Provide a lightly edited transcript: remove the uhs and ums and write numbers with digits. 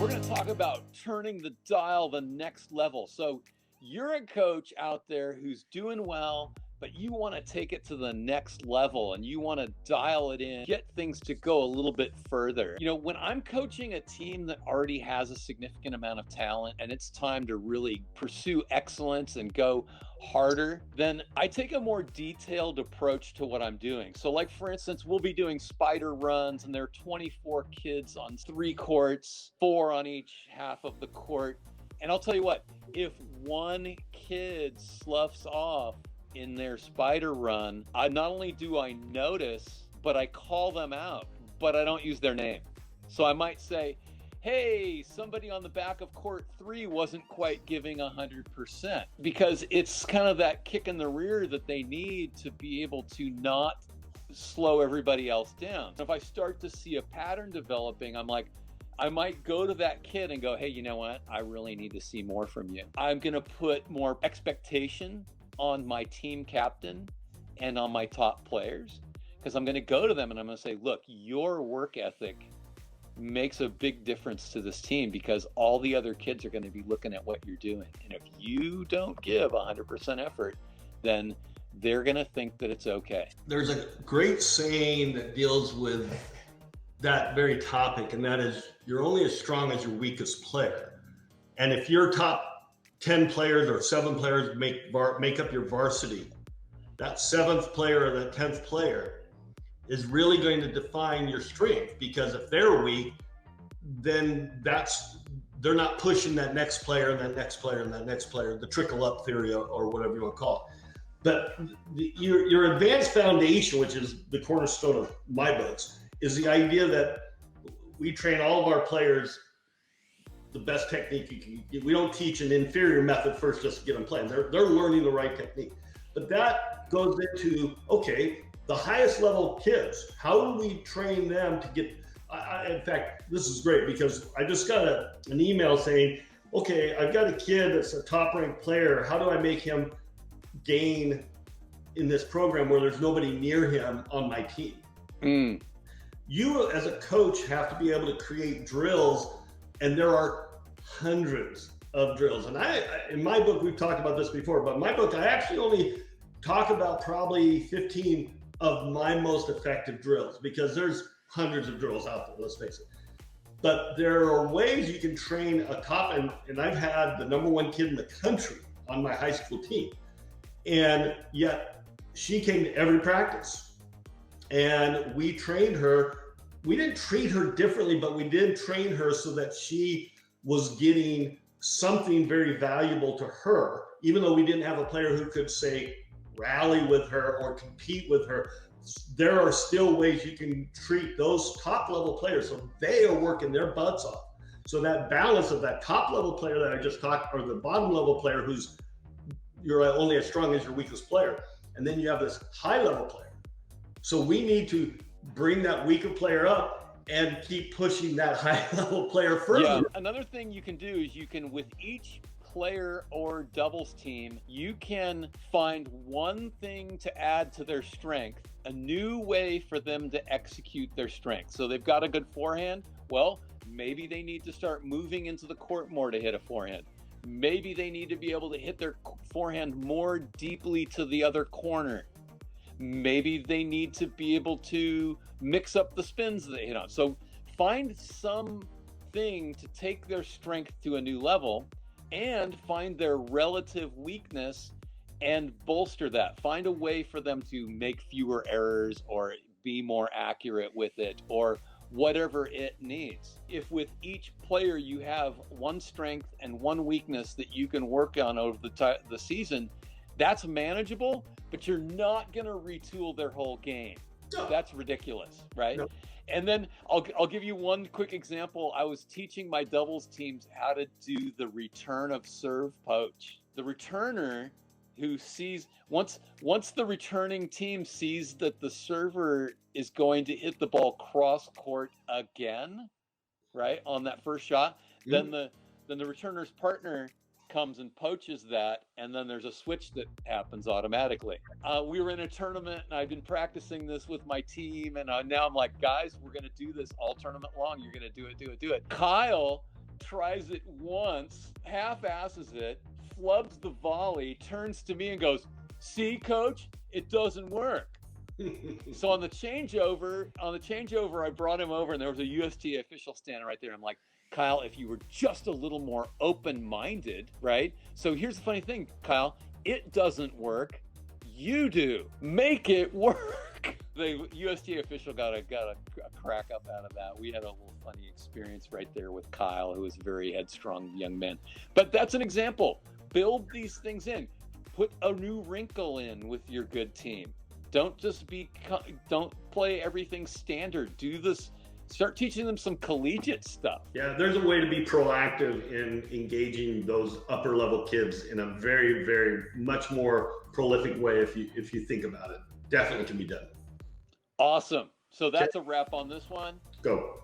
We're going to talk about turning the dial the next level. So you're a coach out there who's doing well, but you want to take it to the next level and you want to dial it in, get things to go a little bit further. You know, when I'm coaching a team that already has a significant amount of talent and it's time to really pursue excellence and go harder, then I take a more detailed approach to what I'm doing. So like, for instance, we'll be doing spider runs and there are 24 kids on 3 courts, 4 on each half of the court. And I'll tell you what, if one kid sloughs off in their spider run, not only do I notice, but I call them out, but I don't use their name. So I might say, hey, somebody on the back of court 3 wasn't quite giving 100%, because it's kind of that kick in the rear that they need to be able to not slow everybody else down. If I start to see a pattern developing, I'm like, I might go to that kid and go, hey, you know what? I really need to see more from you. I'm going to put more expectation on my team captain and on my top players, because I'm going to go to them and I'm going to say, look, your work ethic makes a big difference to this team because all the other kids are going to be looking at what you're doing. And if you don't give 100% effort, then they're going to think that it's okay. There's a great saying that deals with that very topic, and that is, you're only as strong as your weakest player. And if your top 10 players or 7 players make up your varsity, that 7th player or that 10th player is really going to define your strength, because if they're weak, then they're not pushing that next player and that next player and that next player, the trickle up theory or whatever you want to call it. But your advanced foundation, which is the cornerstone of my books, is the idea that we train all of our players the best technique you can get. We don't teach an inferior method first just to get them playing. They're learning the right technique. But that goes into, okay, the highest level kids, how do we train them to get, in fact, this is great because I just got an email saying, okay, I've got a kid that's a top ranked player. How do I make him gain in this program where there's nobody near him on my team? You as a coach have to be able to create drills, and there are hundreds of drills. And in my book, we've talked about this before, but in my book, I actually only talk about probably 15 of my most effective drills, because there's hundreds of drills out there, let's face it. But there are ways you can train a top, and I've had the #1 kid in the country on my high school team. And yet she came to every practice. And we trained her. We didn't treat her differently, but we did train her so that she was getting something very valuable to her, even though we didn't have a player who could, say, rally with her or compete with her. There are still ways you can treat those top level players so they are working their butts off. So that balance of that top level player that I just talked, or the bottom level player who's you're only as strong as your weakest player, and then you have this high level player. So we need to bring that weaker player up and keep pushing that high level player further. Yeah. Another thing you can do is you can, with each player or doubles team, you can find one thing to add to their strength, a new way for them to execute their strength. So they've got a good forehand. Well, maybe they need to start moving into the court more to hit a forehand. Maybe they need to be able to hit their forehand more deeply to the other corner. Maybe they need to be able to mix up the spins they hit on. So find something to take their strength to a new level, and find their relative weakness and bolster that. Find a way for them to make fewer errors or be more accurate with it, or whatever it needs. If with each player you have one strength and one weakness that you can work on over the season, that's manageable, but you're not going to retool their whole game. No. That's ridiculous, right? No. And then I'll give you one quick example. I was teaching my doubles teams how to do the return of serve poach. The returner who sees, once the returning team sees that the server is going to hit the ball cross court again, right, on that first shot, then the returner's partner comes and poaches that, and then there's a switch that happens automatically. We were in a tournament, and I've been practicing this with my team, and now I'm like, guys, we're going to do this all tournament long. You're going to do it. Kyle tries it once, half-asses it, flubs the volley, turns to me and goes, "See, coach, it doesn't work." So on the changeover, I brought him over, and there was a USTA official standing right there. I'm like, "Kyle, if you were just a little more open-minded, right?" So here's the funny thing, Kyle, it doesn't work. You do. Make it work. The USTA official got a crack up out of that. We had a little funny experience right there with Kyle, who is a very headstrong young man. But that's an example. Build these things in. Put a new wrinkle in with your good team. Don't play everything standard. Do this. Start teaching them some collegiate stuff. Yeah, there's a way to be proactive in engaging those upper level kids in a very, very much more prolific way if you think about it. Definitely can be done. Awesome. So that's a wrap on this one. Go.